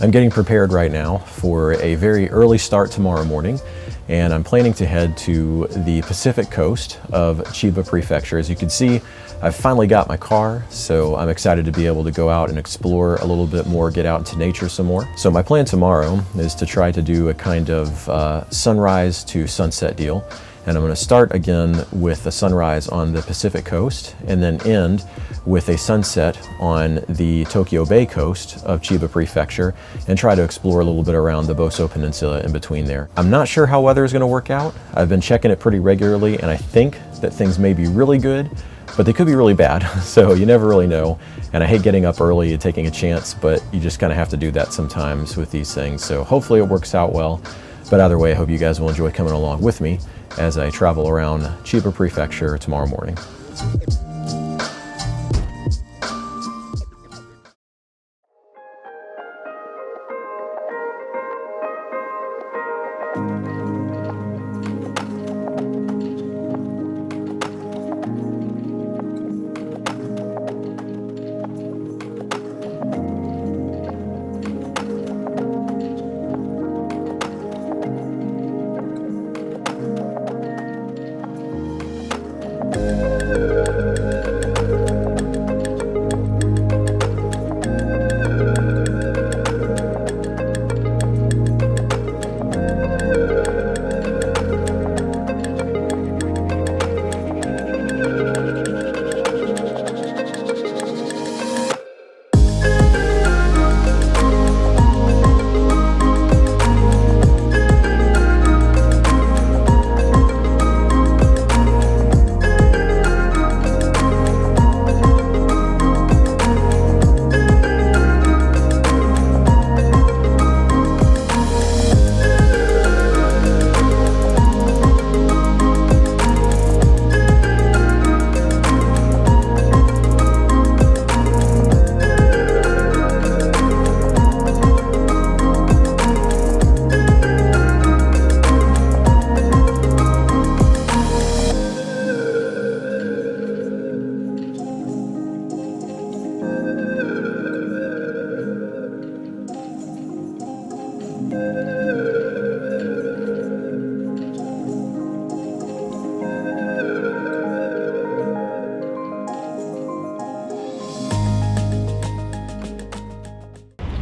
I'm getting prepared right now for a very early start tomorrow morning, and I'm planning to head to the Pacific coast of Chiba Prefecture. As you can see, I've finally got my car, so I'm excited to be able to go out and explore a little bit more, get out into nature some more. So my plan tomorrow is to try to do a kind of sunrise to sunset deal. And I'm going to start again with a sunrise on the Pacific coast and then end with a sunset on the Tokyo Bay coast of Chiba Prefecture and try to explore a little bit around the Boso Peninsula in between there. I'm not sure how weather is going to work out. I've been checking it pretty regularly, and I think that things may be really good, but they could be really bad. So you never really know. And I hate getting up early and taking a chance, but you just kind of have to do that sometimes with these things. So hopefully it works out well. But either way, I hope you guys will enjoy coming along with me as I travel around Chiba Prefecture tomorrow morning.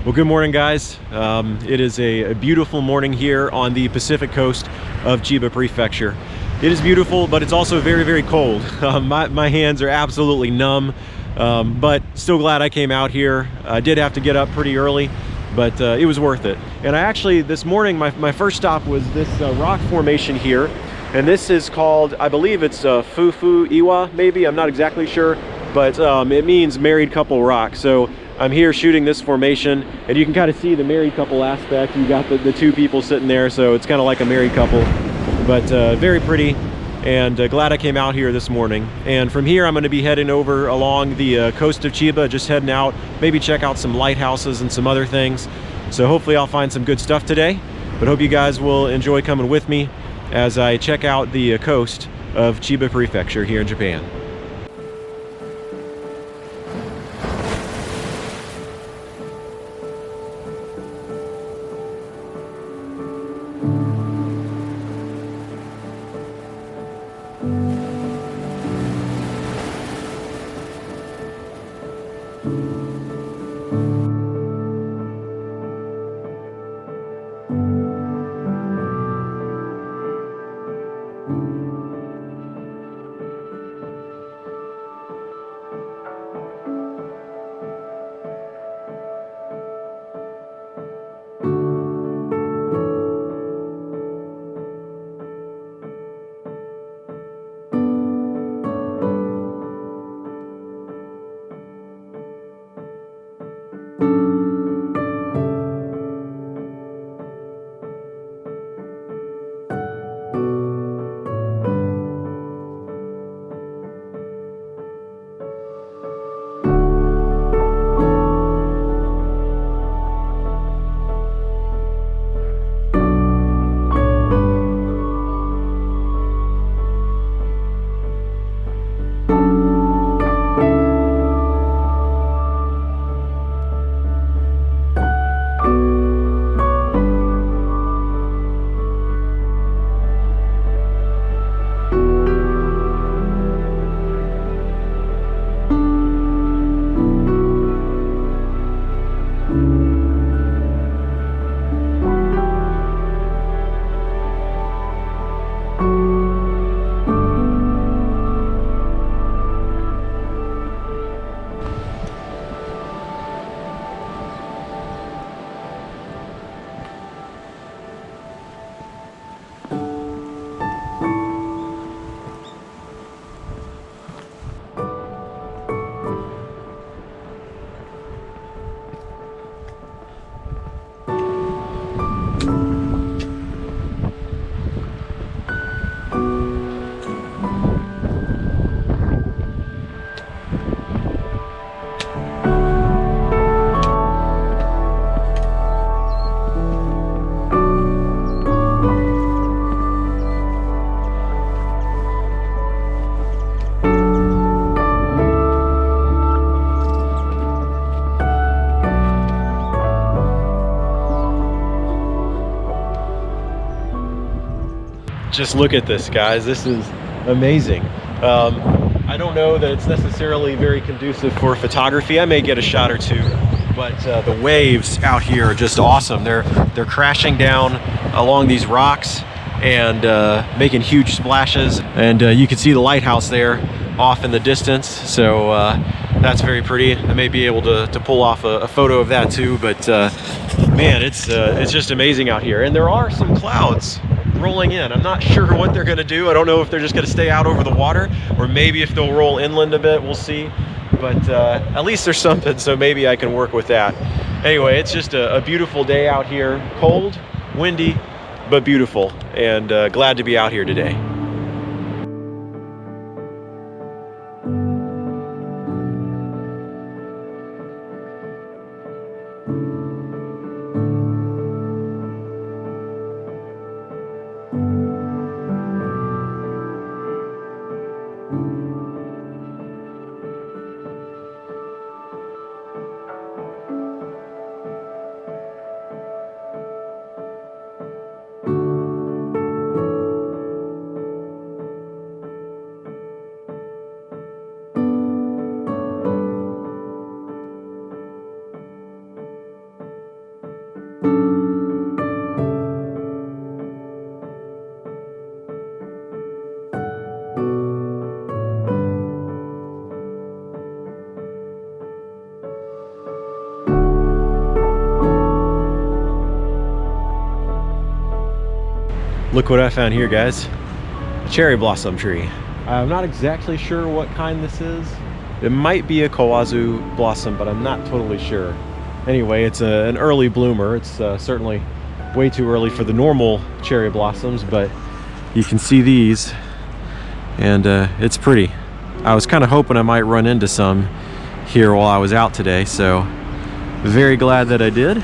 Well, good morning, guys. It is a beautiful morning here on the Pacific coast of Chiba Prefecture. It is beautiful, but it's also very, very cold. My hands are absolutely numb, but still glad I came out here. I did have to get up pretty early, but it was worth it. And I actually, this morning, my first stop was this rock formation here. And this is called, I believe it's Fufu Iwa, maybe, I'm not exactly sure, but it means married couple rock. So I'm here shooting this formation, and you can kind of see the married couple aspect. You got the two people sitting there, so it's kind of like a married couple, but very pretty, and glad I came out here this morning. And from here, I'm going to be heading over along the coast of Chiba, just heading out, maybe check out some lighthouses and some other things. So hopefully I'll find some good stuff today, but hope you guys will enjoy coming with me as I check out the coast of Chiba Prefecture here in Japan. just look at this, guys. This is amazing. I don't know that it's necessarily very conducive for photography. I may get a shot or two, but the waves out here are just awesome. They're crashing down along these rocks and making huge splashes. And you can see the lighthouse there off in the distance. So that's very pretty. I may be able to pull off a photo of that too. But man, it's just amazing out here. And there are some clouds rolling in. I'm not sure what they're gonna do. I don't know if they're just gonna stay out over the water, or maybe if they'll roll inland a bit. We'll see. But at least there's something, so maybe I can work with that. Anyway, it's just a beautiful day out here. Cold, windy, but beautiful, and glad to be out here today. Look what I found here, guys. A cherry blossom tree. I'm not exactly sure what kind this is. It might be a kawazu blossom, but I'm not totally sure. Anyway, it's an early bloomer. It's certainly way too early for the normal cherry blossoms, but you can see these, and it's pretty. I was kind of hoping I might run into some here while I was out today, so very glad that I did.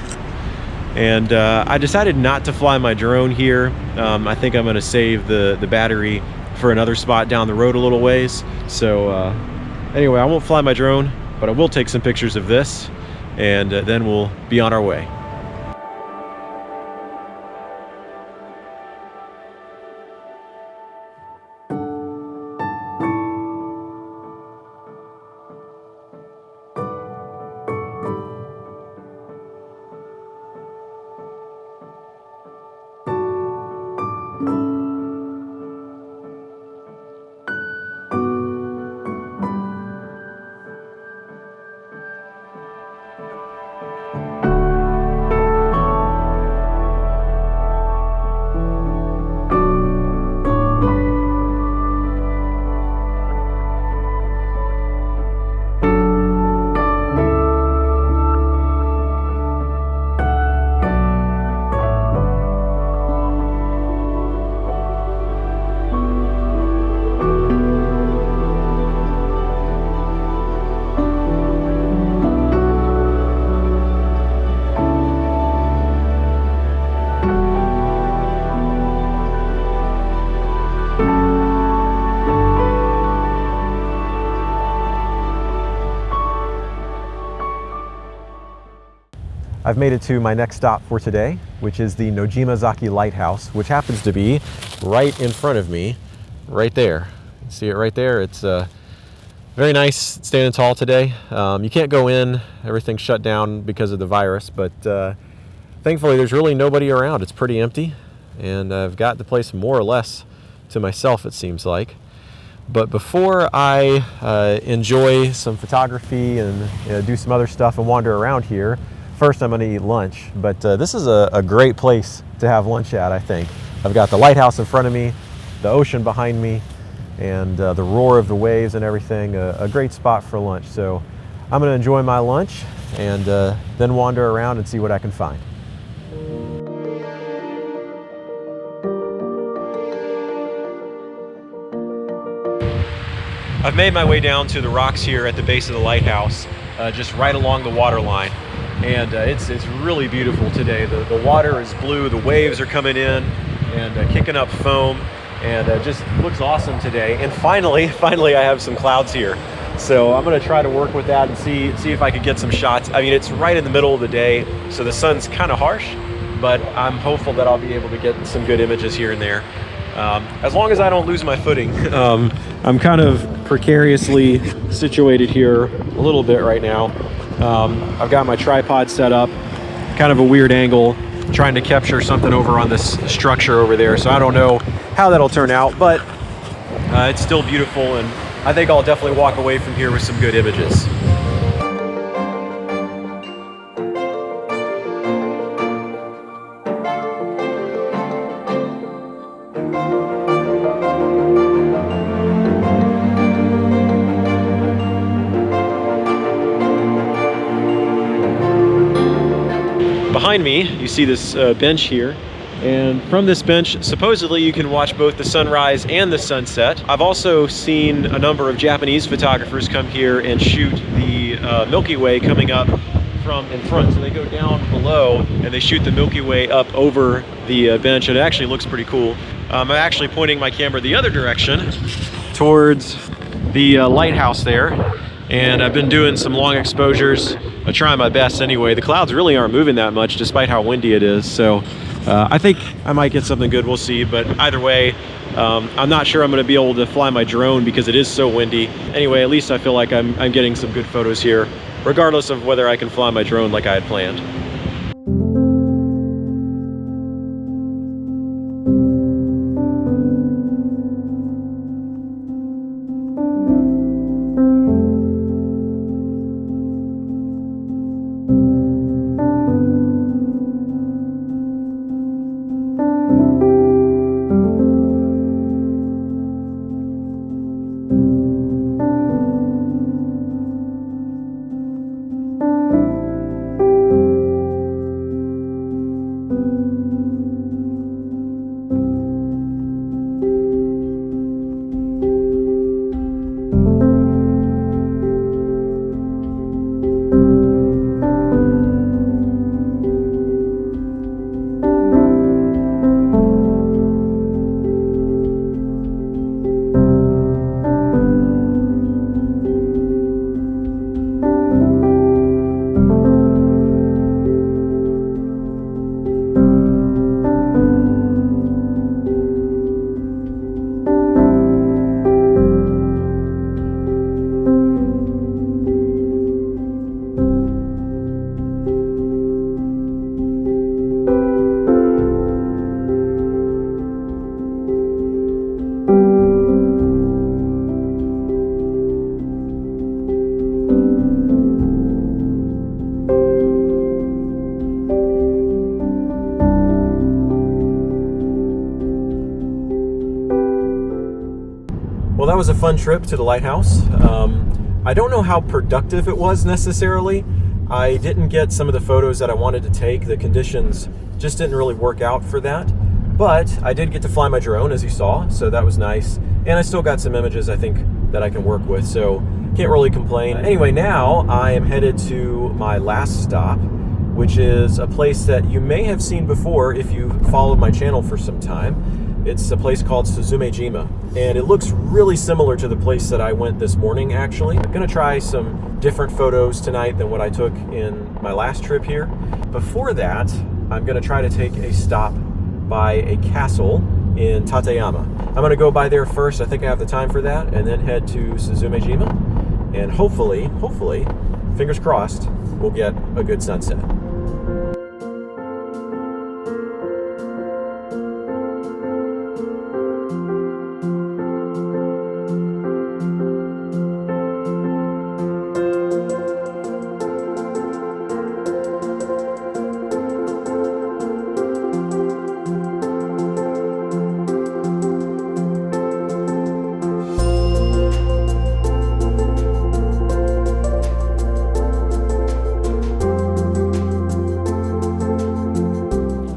And I decided not to fly my drone here. I think I'm going to save the battery for another spot down the road a little ways. So anyway, I won't fly my drone, but I will take some pictures of this, and then we'll be on our way. I've made it to my next stop for today, which is the Nojimazaki Lighthouse, which happens to be right in front of me, right there. You see it right there? It's very nice, standing tall today. You can't go in, everything's shut down because of the virus, but thankfully there's really nobody around. It's pretty empty, and I've got the place more or less to myself, it seems like. But before I enjoy some photography and do some other stuff and wander around here, first I'm going to eat lunch. But this is a great place to have lunch at, I think. I've got the lighthouse in front of me, the ocean behind me, and the roar of the waves and everything. A great spot for lunch. So I'm going to enjoy my lunch and then wander around and see what I can find. I've made my way down to the rocks here at the base of the lighthouse, just right along the water line. And it's really beautiful today. The water is blue, the waves are coming in and kicking up foam, and it just looks awesome today. And finally I have some clouds here. So I'm gonna try to work with that and see if I can get some shots. I mean, it's right in the middle of the day, so the sun's kind of harsh, but I'm hopeful that I'll be able to get some good images here and there. as long as I don't lose my footing. I'm kind of precariously situated here a little bit right now. I've got my tripod set up, kind of a weird angle, trying to capture something over on this structure over there. So I don't know how that'll turn out, but it's still beautiful, and I think I'll definitely walk away from here with some good images. Behind me, you see this bench here, and from this bench, supposedly you can watch both the sunrise and the sunset. I've also seen a number of Japanese photographers come here and shoot the Milky Way coming up from in front. So they go down below and they shoot the Milky Way up over the bench, and it actually looks pretty cool. I'm actually pointing my camera the other direction towards the lighthouse there, and I've been doing some long exposures. I'm trying my best anyway. The clouds really aren't moving that much despite how windy it is, so I think I might get something good. We'll see, but either way, I'm not sure I'm going to be able to fly my drone because it is so windy. Anyway, at least I feel like I'm getting some good photos here, regardless of whether I can fly my drone like I had planned. Well, that was a fun trip to the lighthouse. I don't know how productive it was necessarily. I didn't get some of the photos that I wanted to take. The conditions just didn't really work out for that. But I did get to fly my drone, as you saw, so that was nice. And I still got some images, I think, that I can work with, so can't really complain. Anyway, now I am headed to my last stop, which is a place that you may have seen before if you followed my channel for some time. It's a place called Suzumejima, and it looks really similar to the place that I went this morning, actually. I'm gonna try some different photos tonight than what I took in my last trip here. Before that, I'm gonna try to take a stop by a castle in Tateyama. I'm gonna go by there first, I think I have the time for that, and then head to Suzumejima, and hopefully, fingers crossed, we'll get a good sunset.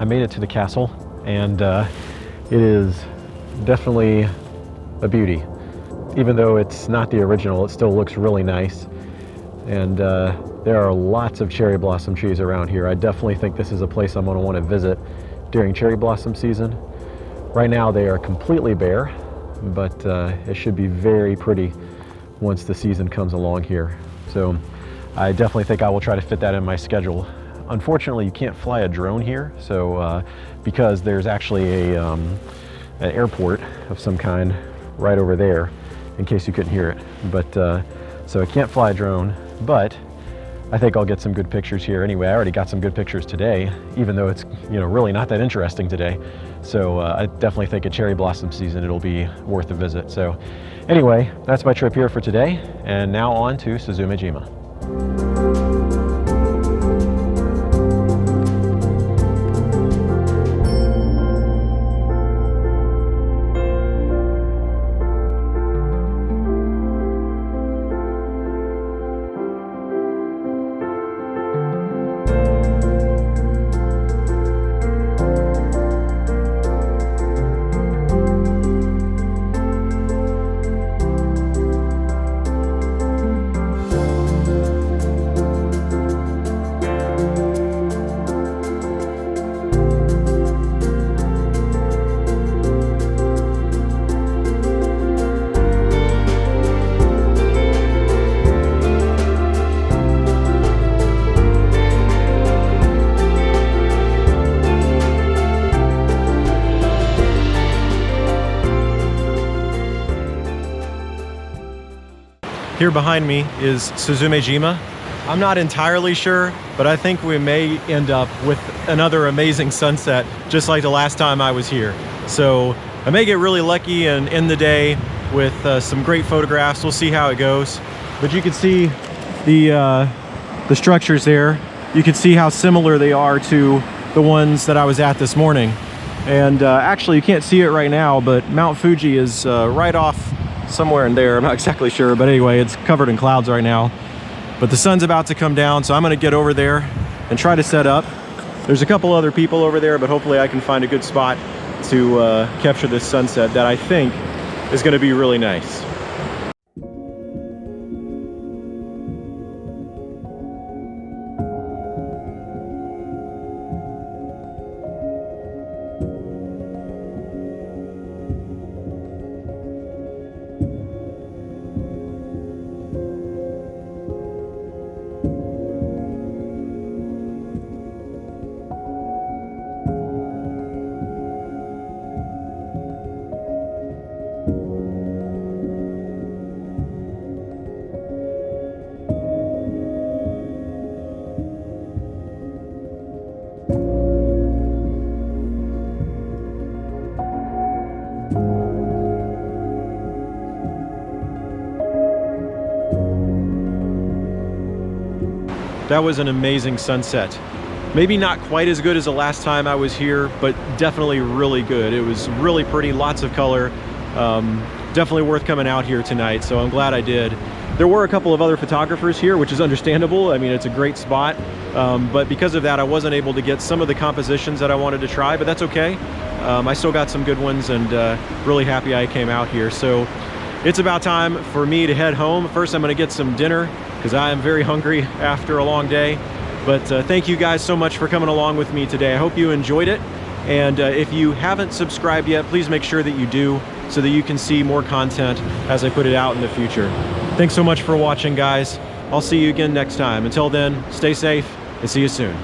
Made it to the castle, and it is definitely a beauty. Even though it's not the original, it still looks really nice, and there are lots of cherry blossom trees around here. I definitely think this is a place I'm going to want to visit during cherry blossom season. Right now they are completely bare, but it should be very pretty once the season comes along here. So I definitely think I will try to fit that in my schedule. Unfortunately, you can't fly a drone here, so because there's actually a an airport of some kind right over there, in case you couldn't hear it. But so I can't fly a drone, but I think I'll get some good pictures here anyway. I already got some good pictures today, even though it's, you know, really not that interesting today. So I definitely think at cherry blossom season it'll be worth a visit. So anyway, that's my trip here for today, and now on to Suzume-jima. Here behind me is Suzume-jima. I'm not entirely sure, but I think we may end up with another amazing sunset, just like the last time I was here. So I may get really lucky and end the day with some great photographs. We'll see how it goes. But you can see the structures there. You can see how similar they are to the ones that I was at this morning. And actually, you can't see it right now, but Mount Fuji is right off somewhere in there. I'm not exactly sure, but anyway, it's covered in clouds right now. But the sun's about to come down, so I'm gonna get over there and try to set up. There's a couple other people over there, but hopefully I can find a good spot to capture this sunset that I think is gonna be really nice. That was an amazing sunset. Maybe not quite as good as the last time I was here, but definitely really good. It was really pretty, lots of color. Definitely worth coming out here tonight, so I'm glad I did. There were a couple of other photographers here, which is understandable. I mean, it's a great spot, but because of that, I wasn't able to get some of the compositions that I wanted to try, but that's okay. I still got some good ones, and really happy I came out here. So it's about time for me to head home. First, I'm gonna get some dinner, because I am very hungry after a long day. But thank you guys so much for coming along with me today. I hope you enjoyed it. And if you haven't subscribed yet, please make sure that you do, so that you can see more content as I put it out in the future. Thanks so much for watching, guys. I'll see you again next time. Until then, stay safe and see you soon.